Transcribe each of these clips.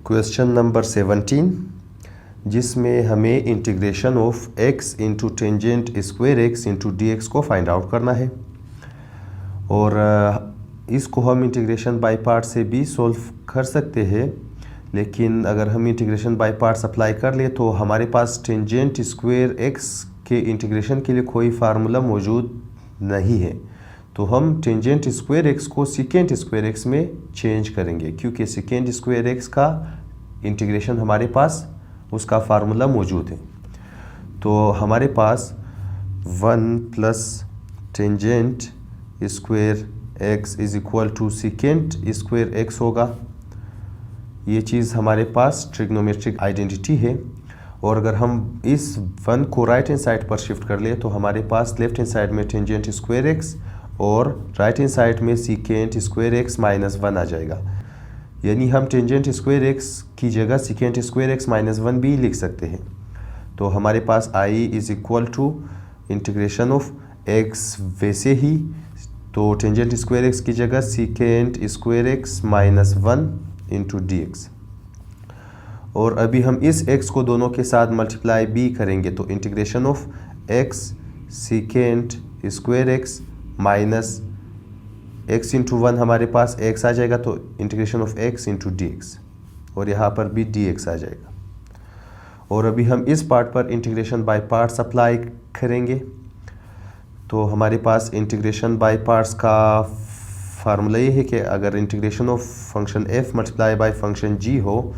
Question number 17 जिसमें हमें integration of x into tangent square x into D X को find out करना है। और इसको हम इंटीग्रेशन बाय पार्ट से भी सॉल्व कर सकते हैं, लेकिन अगर हम इंटीग्रेशन बाय पार्ट्स अप्लाई कर ले तो हमारे पास टेंजेंट स्क्वायर एक्स के इंटीग्रेशन के लिए कोई फार्मूला मौजूद नहीं है। तो हम टेंजेंट स्क्वायर एक्स को सेकेंट स्क्वायर एक्स में चेंज करेंगे, क्योंकि सेकेंट स्क्वायर एक्स का इंटीग्रेशन हमारे पास उसका फार्मूला मौजूद है। तो हमारे पास 1 plus tangent square X is equal to secant square X होगा। ये चीज़ हमारे पास ट्रिग्नोमेट्रिक आइडेंटिटी है। और अगर हम इस 1 को राइट हैंड साइड पर शिफ्ट कर ले तो हमारे पास लेफ्ट हैंड साइड में टेंजेंट स्क्वायर एक्स और राइट हैंड साइड में सीकेंट स्क्वायर एक्स माइनस 1 आ जाएगा। यानी हम टेंजेंट स्क्वायर एक्स की जगह सीकेंट स्क्वायर एक्स माइनस 1 भी लिख सकते हैं। तो हमारे पास I is equal to integration of x वैसे ही, तो टेंजेंट स्क्वायर एक्स की जगह secant square x minus 1 into D x. और अभी हम इस x को दोनों के साथ मल्टीप्लाई भी करेंगे, तो integration of x secant square x minus x into 1 हमारे पास x आ जाएगा, तो integration of x into D x, और यहाँ पर भी डी एक्स आ जाएगा। और अभी हम इस पार्ट पर इंटीग्रेशन बाय पार्ट्स अप्लाई करेंगे। तो हमारे पास इंटीग्रेशन बाय पार्ट्स का फार्मूला ये है कि अगर integration of function f multiply by function g हो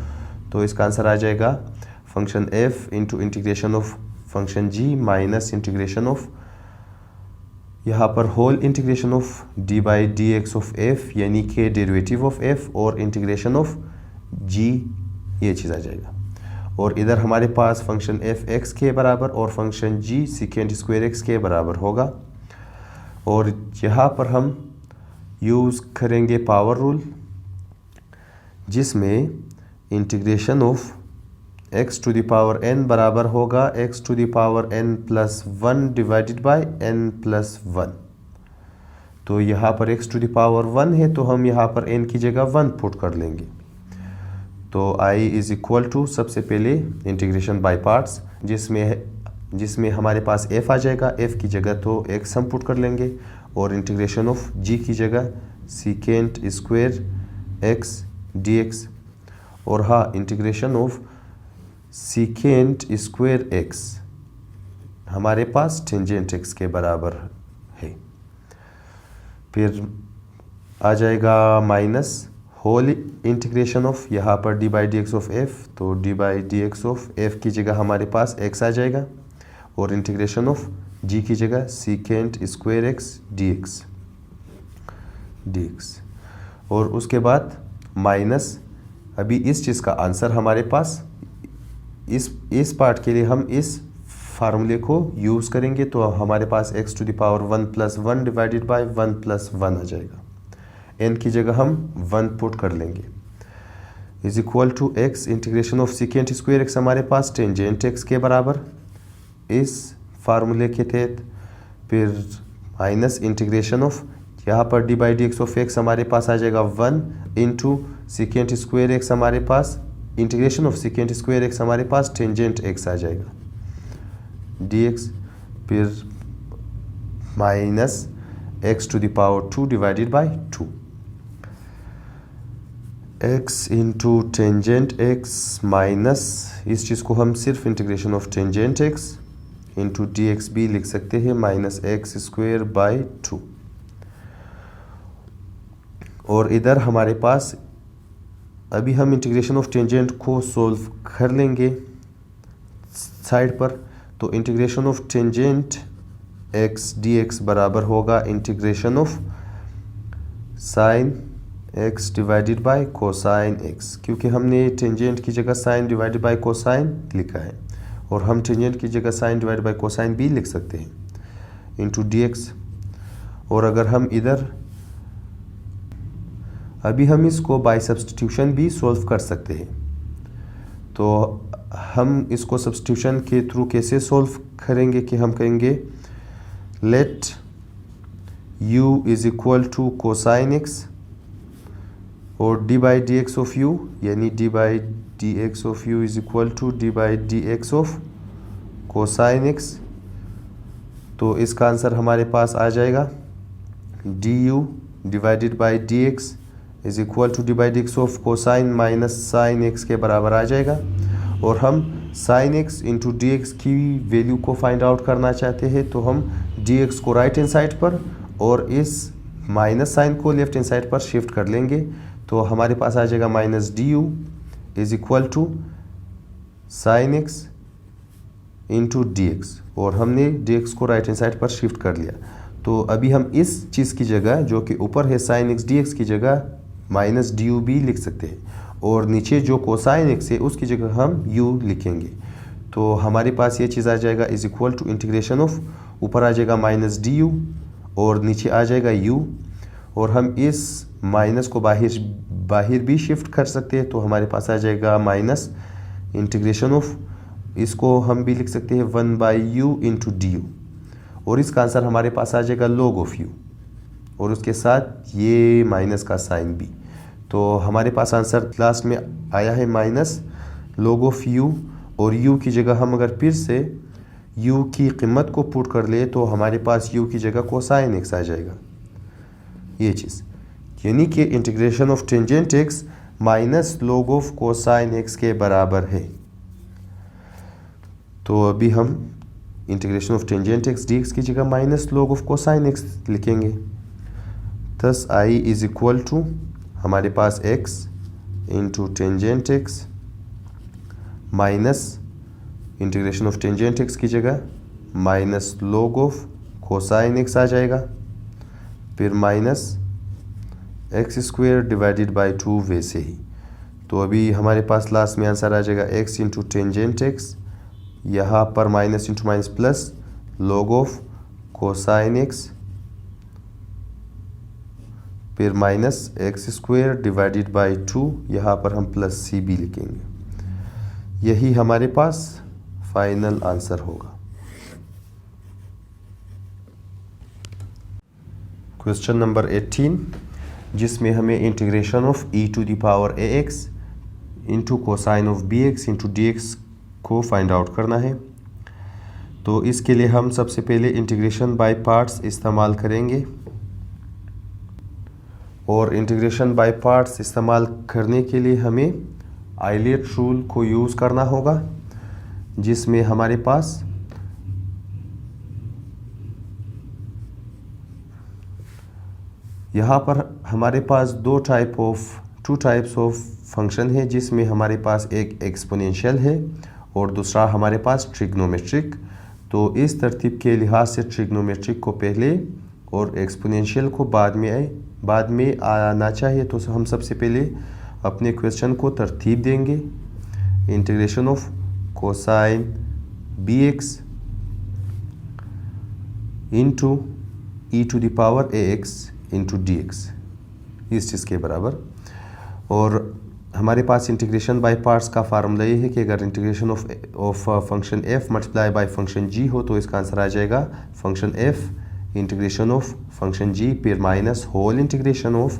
तो इसका आंसर आ जाएगा function f into integration of function g minus integration of यहाँ पर whole integration of d by D x of f, यानी कि डेरिवेटिव ऑफ f और इंटीग्रेशन ऑफ g, ये चीज़ आ जाएगा। और इधर हमारे पास फंक्शन f x के बराबर और function g secant square x के बराबर होगा। और यहाँ पर हम यूज़ करेंगे पावर रूल, जिसमें integration of x to the power n बराबर होगा x to the power n plus 1 divided by n plus 1। तो यहाँ पर x टू द पावर 1 है, तो हम यहाँ पर n की जगह 1 पुट कर लेंगे। तो i इज इक्वल टू सबसे पहले इंटीग्रेशन बाय पार्ट्स, जिसमें हमारे पास f आ जाएगा, f की जगह तो x हम पुट कर लेंगे, और इंटीग्रेशन ऑफ g की जगह secant square x D x. और हाँ, integration of secant square x हमारे पास टेंजेंट एक्स के बराबर है। फिर आ जाएगा माइनस होल इंटीग्रेशन ऑफ यहाँ पर d by D x of f, तो d by D x of f की जगह हमारे पास एक्स आ जाएगा, और इंटीग्रेशन ऑफ जी की जगह secant square x D x. और उसके बाद माइनस, अभी इस चीज़ का आंसर हमारे पास इस पार्ट के लिए हम इस फार्मूले को यूज़ करेंगे, तो हमारे पास x to the power 1 plus 1 divided by 1 plus 1 आ जाएगा। n की जगह हम 1 पुट कर लेंगे, is equal to x integration of secant square x हमारे पास टेंजेंट x के बराबर इस फार्मूले के तहत। फिर माइनस इंटीग्रेशन ऑफ यहाँ पर d by D x of x हमारे पास आ जाएगा 1 इंटू सीकेंट स्क्वायर एक्स हमारे पास, integration of secant square x हमारे पास टेंजेंट एक्स आ जाएगा डी एक्स। फिर minus x to the power 2 divided by 2, x into tangent x minus, इस चीज़ को हम सिर्फ integration of tangent x into D x भी लिख सकते हैं, माइनस एक्स स्क्वायर बाई 2। और इधर हमारे पास अभी हम इंटीग्रेशन ऑफ टेंजेंट को सॉल्व कर लेंगे साइड पर। तो integration of tangent x D x बराबर होगा integration of sine x divided by cosine x, क्योंकि हमने टेंजेंट की जगह साइन डिवाइडेड बाय कोसाइन लिखा है, और हम टेंजेंट की जगह साइन डिवाइडेड बाय कोसाइन भी लिख सकते हैं, इंटू डी एक्स। और अगर हम इधर अभी हम इसको बाय सब्स्टिट्यूशन भी सॉल्व कर सकते हैं। तो हम इसको सब्स्टिट्यूशन के थ्रू कैसे सॉल्व करेंगे कि हम कहेंगे let u is equal to cosine x, और d by D x of u यानी d by D x of u is equal to d by D x of cosine x. तो इसका answer हमारे पास आ जाएगा d u divided by D x is equal to d by D x of cosine minus sine x के बराबर आ जाएगा। और हम sine x into D x की वैल्यू को फाइंड आउट करना चाहते हैं, तो हम डी एक्स को राइट हैंड साइड पर और इस माइनस साइन को लेफ्ट हैंड साइड पर शिफ्ट कर लेंगे। तो हमारे पास आ जाएगा minus D U is equal to sine x into D x, और हमने डी एक्स को राइट हैंड साइड पर शिफ्ट कर लिया। तो अभी हम इस चीज़ की जगह जो कि ऊपर है साइन एक्स डी एक्स की जगह माइनस डी यू भी लिख सकते हैं, और नीचे जो कोसाइन एक्स है उसकी जगह हम u लिखेंगे। तो हमारे पास ये चीज़ आ जाएगा is equal to integration of, ऊपर आ जाएगा माइनस डी यू और नीचे आ जाएगा u, और हम इस माइनस को बाहर भी शिफ्ट कर सकते हैं। तो हमारे पास आ जाएगा माइनस इंटीग्रेशन ऑफ, इसको हम भी लिख सकते हैं 1 by you into D you, और इसका आंसर हमारे पास आ जाएगा log ऑफ u, और उसके साथ ये माइनस का साइन भी। तो हमारे पास आंसर लास्ट में आया है माइनस log ऑफ u, और u की जगह हम अगर फिर से u की कीमत को पुट कर ले तो हमारे पास u की जगह कोसाइन x आ जाएगा। ये चीज़ यानी कि integration of tangent x minus log of cosine x के बराबर है। तो अभी हम integration of tangent x dx की जगह minus log of cosine x लिखेंगे। Thus i is equal to हमारे पास x into tangent x minus integration of tangent x की जगह minus log of cosine x आ जाएगा, फिर minus X square divided by 2 वैसे ही। तो अभी हमारे पास लास्ट में आंसर आ जाएगा x इंटू टेंजेंट x, यहाँ पर minus into minus plus log of cosine x, फिर minus X square divided by 2, यहाँ पर हम प्लस सी भी लिखेंगे। यही हमारे पास फाइनल आंसर होगा। क्वेश्चन नंबर 18, जिसमें हमें integration of e to the power ax into cosine of bx into dx को फाइंड आउट करना है। तो इसके लिए हम सबसे पहले इंटीग्रेशन बाय पार्ट्स इस्तेमाल करेंगे, और इंटीग्रेशन बाय पार्ट्स इस्तेमाल करने के लिए हमें आइलेट रूल को यूज़ करना होगा, जिसमें हमारे पास यहाँ पर हमारे पास टू टाइप्स ऑफ फंक्शन है, जिसमें हमारे पास एक एक्सपोनेंशियल है और दूसरा हमारे पास ट्रिग्नोमेट्रिक। तो इस तरतीब के लिहाज से ट्रिग्नोमेट्रिक को पहले और एक्सपोनेंशियल को बाद में आना चाहिए। तो हम सबसे पहले अपने क्वेश्चन को तरतीब देंगे। Integration of cosine bx into E to the power ax into dx, इस चीज़ के बराबर। और हमारे पास इंटीग्रेशन बाय पार्ट्स का फार्मूला ये है कि अगर integration of function f multiply by function g हो तो इसका आंसर आ जाएगा function f integration of function g फिर माइनस होल इंटीग्रेशन ऑफ,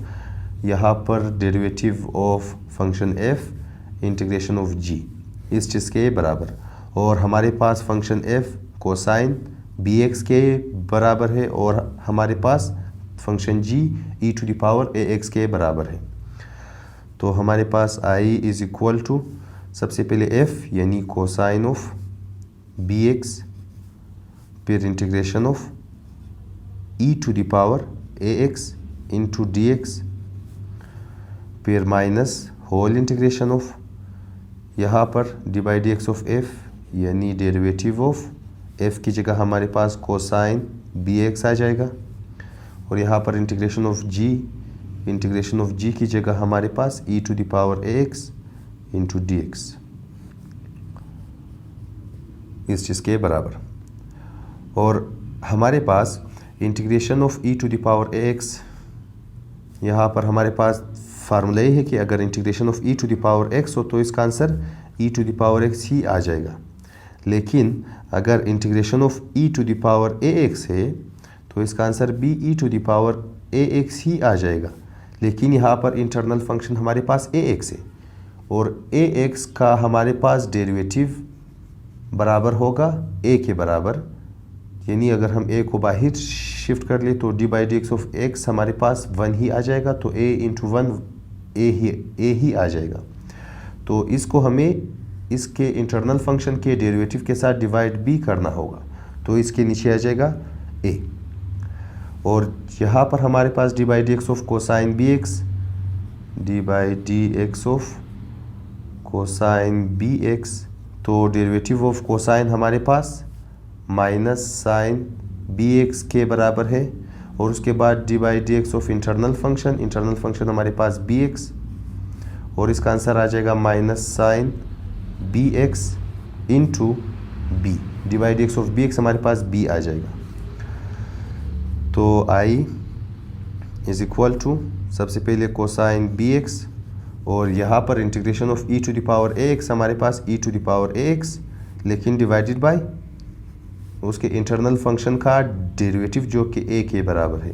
यहाँ पर derivative of function f integration of g, इस चीज़ के बराबर। और हमारे पास फंक्शन f कोसाइन bx के बराबर है, और हमारे पास function g e to the power ax के बराबर है। तो हमारे पास i इज इक्वल टू सबसे पहले f यानी कोसाइन ऑफ bx, फिर integration of e to the power ax into dx, फिर माइनस होल इंटीग्रेशन ऑफ, यहाँ पर d by D x of f यानी डेरिवेटिव ऑफ f की जगह हमारे पास कोसाइन bx आ जाएगा, और यहाँ पर इंटीग्रेशन ऑफ g की जगह हमारे पास e to the power ax into dx, इस चीज़ के बराबर। और हमारे पास integration of e to the power ax, यहाँ पर हमारे पास फार्मूला ये है कि अगर integration of e to the power x हो तो इसका answer e to the power x ही आ जाएगा। लेकिन अगर integration of e to the power ax है तो इसका आंसर भी e to the power ax ही आ जाएगा। लेकिन यहाँ पर इंटरनल फंक्शन हमारे पास ax है और ax का हमारे पास डेरिवेटिव बराबर होगा a के बराबर, यानी अगर हम a को बाहर शिफ्ट कर ले तो d/dx ऑफ x हमारे पास 1 ही आ जाएगा, तो a इंटू 1 a ही आ जाएगा। तो इसको हमें इसके इंटरनल फंक्शन के डेरिवेटिव के साथ डिवाइड भी करना होगा, तो इसके नीचे आ जाएगा a। और यहाँ पर हमारे पास d/dx of cosine bx, d/dx of cosine bx, तो डेरिवेटिव ऑफ कोसाइन हमारे पास माइनस साइन bx के बराबर है, और उसके बाद d/dx ऑफ इंटरनल फंक्शन हमारे पास bx, और इसका आंसर आ जाएगा minus sine bx into b। d/dx of bx हमारे पास b आ जाएगा। तो i इज इक्वल टू सबसे पहले कोसाइन bx, और यहाँ पर integration of e to the power ax हमारे पास e to the power ax, लेकिन डिवाइडेड बाय उसके इंटरनल फंक्शन का डेरिवेटिव जो कि a के बराबर है।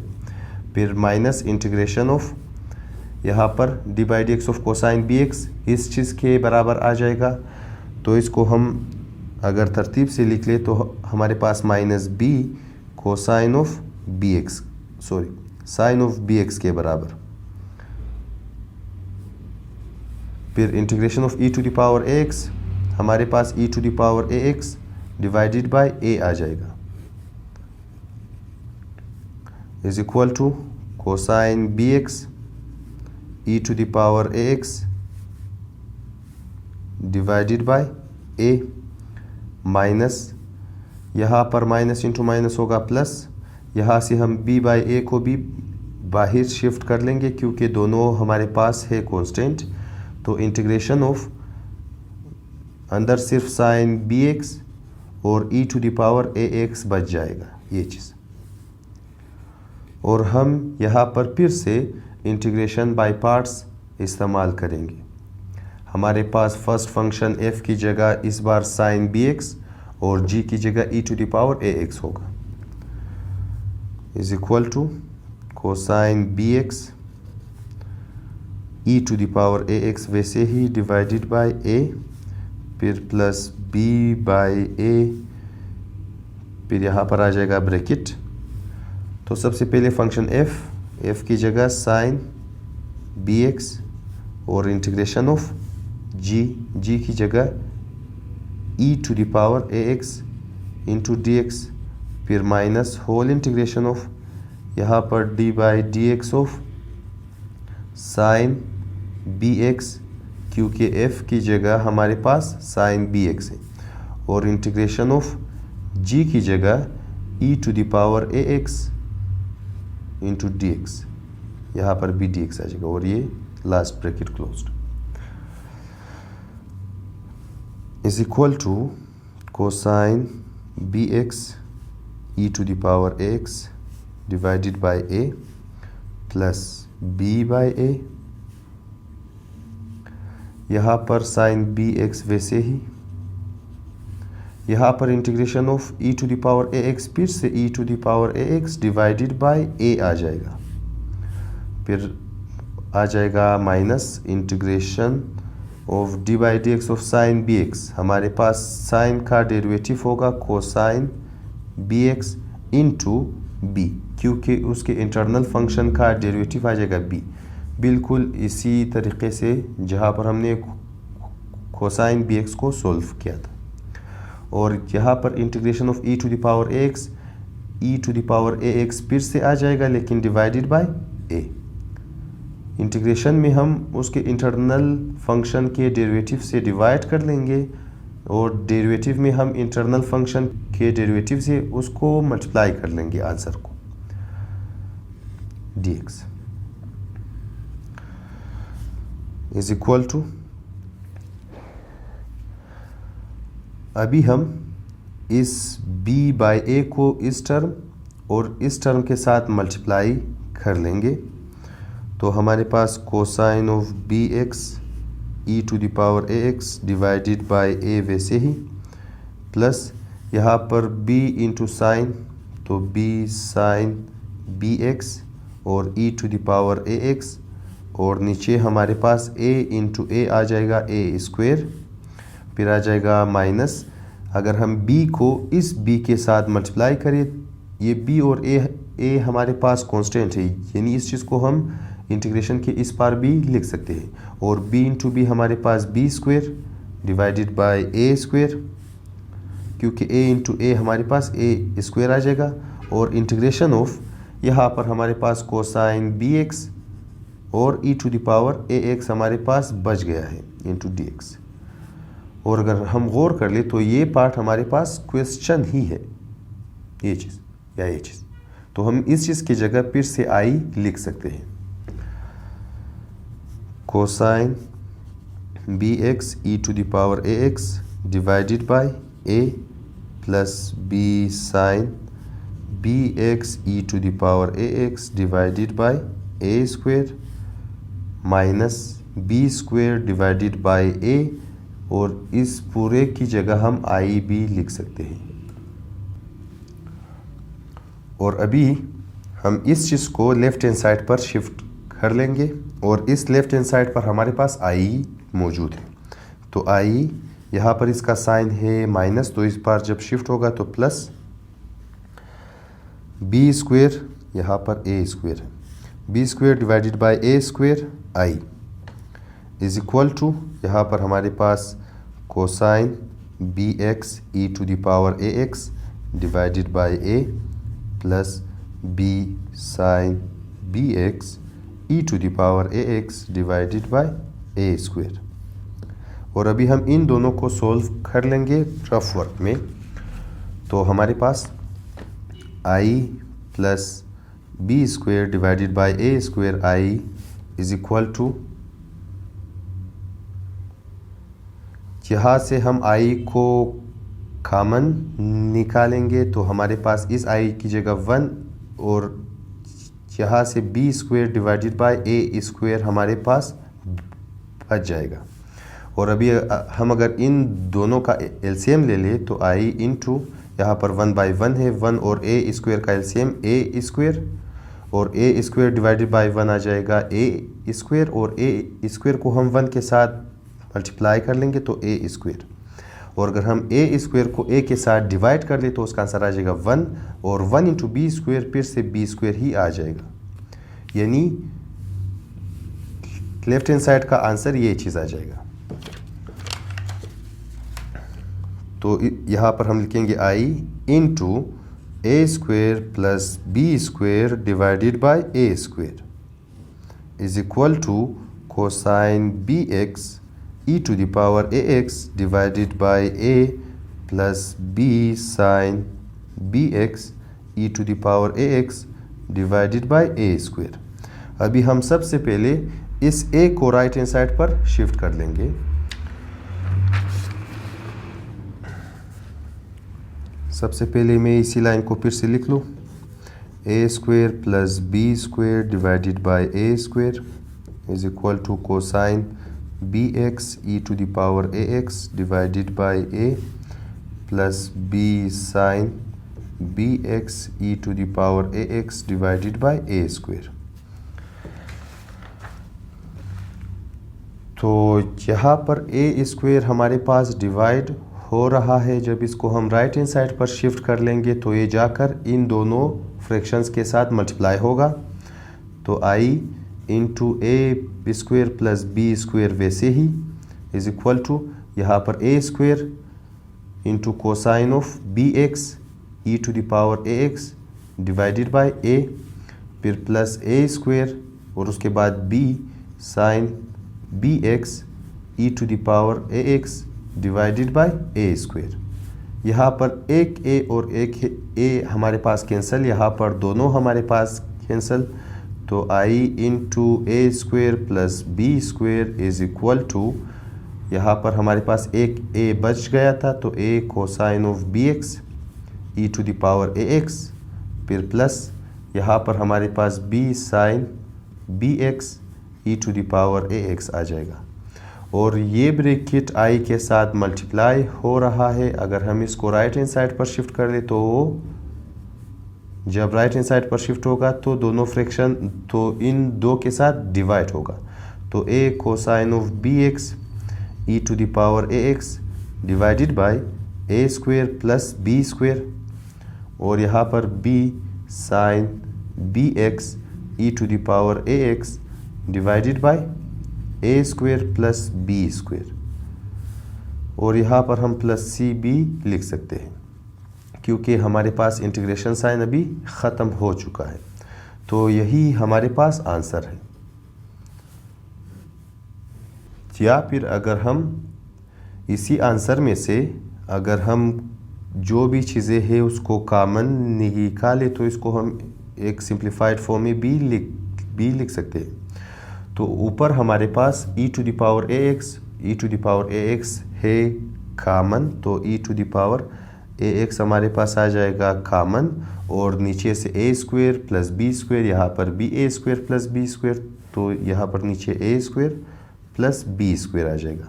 फिर माइनस इंटीग्रेशन ऑफ यहाँ पर d/dx ऑफ कोसाइन bx इस चीज़ के बराबर आ जाएगा। तो इसको हम अगर तरतीब से लिख ले तो हमारे पास minus b cosine of bx, sine of bx के बराबर। फिर integration of e to the power ax हमारे पास e to the power ax divided by a आ जाएगा, is equal to cosine bx e to the power ax divided by a, minus यहाँ पर minus into minus होगा plus, यहाँ से हम b/a को भी बाहर शिफ्ट कर लेंगे क्योंकि दोनों हमारे पास है कांस्टेंट। तो इंटीग्रेशन ऑफ अंदर सिर्फ साइन bx और e to the power ax बच जाएगा ये चीज़। और हम यहाँ पर फिर से इंटीग्रेशन बाय पार्ट्स इस्तेमाल करेंगे। हमारे पास फर्स्ट फंक्शन f की जगह इस बार साइन bx और g की जगह e to the power ax होगा, is equal to cosine bx e to the power ax वैसे ही डिवाइडेड बाय a, फिर प्लस b/a, फिर यहाँ पर आ जाएगा ब्रैकेट। तो सबसे पहले फंक्शन f की जगह साइन bx और इंटीग्रेशन ऑफ g की जगह e to the power ax into dx, फिर माइनस होल इंटीग्रेशन ऑफ यहाँ पर d/dx ऑफ साइन bx, क्योंकि f की जगह हमारे पास साइन bx है, और इंटीग्रेशन ऑफ g की जगह e to the power ax into dx, यहाँ पर भी dx आ जाएगा, और ये last bracket closed, is equal to cosine bx e to the power ax divided by a plus b/a, यहाँ पर साइन bx वैसे ही, यहाँ पर integration of e to the power ax फिर से e to the power ax divided by a आ जाएगा, फिर आ जाएगा minus integration of d/dx of sine bx, हमारे पास साइन का डेरिवेटिव होगा कोसाइन bx इंटू b, क्योंकि उसके इंटरनल फंक्शन का डेरिवेटिव आ जाएगा b, बिल्कुल इसी तरीके से जहाँ पर हमने कोसाइन bx को सॉल्व किया था। और यहाँ पर integration of e to the power ax फिर से आ जाएगा, लेकिन डिवाइडेड बाय a। इंटीग्रेशन में हम उसके इंटरनल फंक्शन के डेरिवेटिव से डिवाइड कर लेंगे, और डेरिवेटिव में हम इंटरनल फंक्शन के डेरिवेटिव से उसको मल्टीप्लाई कर लेंगे आंसर को dx, इज इक्वल टू, अभी हम इस b/a को इस टर्म और इस टर्म के साथ मल्टीप्लाई कर लेंगे। तो हमारे पास cosine of bx e to the power ax divided by a वैसे ही, प्लस यहाँ पर b इंटू साइन, तो b साइन bx और e to the power ax और नीचे हमारे पास a इंटू ए आ जाएगा a स्क्वायर, फिर आ जाएगा माइनस, अगर हम b को इस b के साथ मल्टीप्लाई करें, ये b और a हमारे पास कांस्टेंट है, यानी इस चीज़ को हम इंटीग्रेशन के इस पार भी लिख सकते हैं, और b इंटू बी हमारे पास b square divided by a square, क्योंकि a इंटू ए हमारे पास a स्क्वायर आ जाएगा, और इंटीग्रेशन ऑफ यहाँ पर हमारे पास कोसाइन bx और e to the power ax हमारे पास बच गया है इंटू dx। और अगर हम गौर कर ले तो ये पार्ट हमारे पास क्वेश्चन ही है, ये चीज़ या ये चीज़, तो हम इस चीज़ की जगह फिर से i लिख सकते हैं, cosine bx e to the power ax divided by a plus b sine bx e to the power ax divided by a square minus b square divided by a, और इस पूरे की जगह हम i भी लिख सकते हैं। और अभी हम इस चीज़ को लेफ़्ट हैंड साइड पर शिफ्ट कर लेंगे, और इस लेफ़्ट हैंड साइड पर हमारे पास i मौजूद है, तो i यहाँ पर इसका साइन है माइनस, तो इस बार जब शिफ्ट होगा तो प्लस b स्क्वायर, यहाँ पर a स्क्वायर है, b square divided by a square i is equal to, यहाँ पर हमारे पास cosine bx e to the power ax divided by a plus b sine bx e to the power ax divided by a square. और अभी हम इन दोनों को solve कर लेंगे रफ वर्क में, तो हमारे पास i plus b square divided by a square i is equal to, यहाँ से हम i को कॉमन निकालेंगे तो हमारे पास इस i की जगह 1, और यहाँ से b square divided by a square हमारे पास बच जाएगा। और अभी हम अगर इन दोनों का एलसीएम ले ले तो i इंटू यहाँ पर 1/1 है, 1 और a स्क्वायर का एलसीएम a स्क्वायर, और a स्क्वायर डिवाइडेड बाय 1 आ जाएगा a स्क्वायर, और a स्क्वायर को हम 1 के साथ मल्टीप्लाई कर लेंगे तो a स्क्वायर, और अगर हम a स्क्वायर को a के साथ डिवाइड कर ले तो उसका आंसर आ जाएगा 1, और 1 इंटू बी स्क्वायर फिर से b स्क्वायर ही आ जाएगा, यानी लेफ्ट हैंड साइड का आंसर ये चीज़ आ जाएगा। तो यहाँ पर हम लिखेंगे i into a square plus b square divided by a square is equal to cosine bx e to the power ax divided by a plus b sine bx e to the power ax divided by a square. अभी हम सबसे पहले इस a को right hand side पर shift कर लेंगे, सबसे पहले मैं इसी लाइन को फिर से लिख लूँ, a square plus b square divided by a square is equal to cosine bx e to the power ax divided by a plus b sine bx e to the power ax divided by a square. तो यहाँ पर a square हमारे पास divide हो रहा है, जब इसको हम राइट हैंड साइड पर शिफ्ट कर लेंगे तो ये जाकर इन दोनों फ्रैक्शंस के साथ मल्टीप्लाई होगा, तो i into A square plus B square वैसे ही इज इक्वल टू, यहाँ पर a square into cosine of bx e to the power ax divided by a, फिर प्लस a स्क्वायर और उसके बाद b sine bx e to the power ax divided by a square. यहाँ पर एक a और एक a हमारे पास कैंसिल, यहाँ पर दोनों हमारे पास कैंसिल, तो i into A square plus B square is equal to, यहाँ पर हमारे पास एक a बच गया था तो a cosine of bx e to the power ax, फिर प्लस यहाँ पर हमारे पास b sine bx e to the power ax आ जाएगा, और ये ब्रैकेट i के साथ मल्टीप्लाई हो रहा है। अगर हम इसको राइट हैंड साइड पर शिफ्ट कर ले तो वो जब राइट हैंड साइड पर शिफ्ट होगा तो दोनों फ्रैक्शन तो इन दो के साथ डिवाइड होगा। तो a cosine of bx e to the power ax divided by a square plus b square, और यहाँ पर b sine bx e to the power ax divided by a square plus b square, और यहाँ पर हम plus सी भी लिख सकते हैं क्योंकि हमारे पास इंटीग्रेशन साइन अभी ख़त्म हो चुका है। तो यही हमारे पास आंसर है। या फिर अगर हम इसी आंसर में से अगर हम जो भी चीज़ें हैं उसको कॉमन निकालें तो इसको हम एक सिंप्लीफाइड फॉर्म में भी लिख सकते हैं। तो ऊपर हमारे पास e to the power ax है कॉमन, तो e to the power ax हमारे पास आ जाएगा कॉमन, और नीचे से a square plus b square, यहाँ पर भी a square plus b square, तो यहाँ पर नीचे a square plus b square आ जाएगा,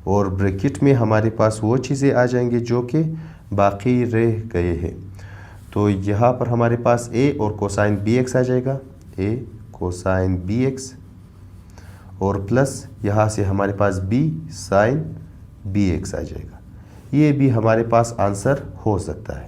और ब्रैकेट में हमारे पास वो चीज़ें आ जाएंगी जो कि बाकी रह गए हैं। तो यहाँ पर हमारे पास a और कोसाइन bx आ जाएगा, a कोसाइन bx, और प्लस यहाँ से हमारे पास b साइन bx आ जाएगा। ये भी हमारे पास आंसर हो सकता है।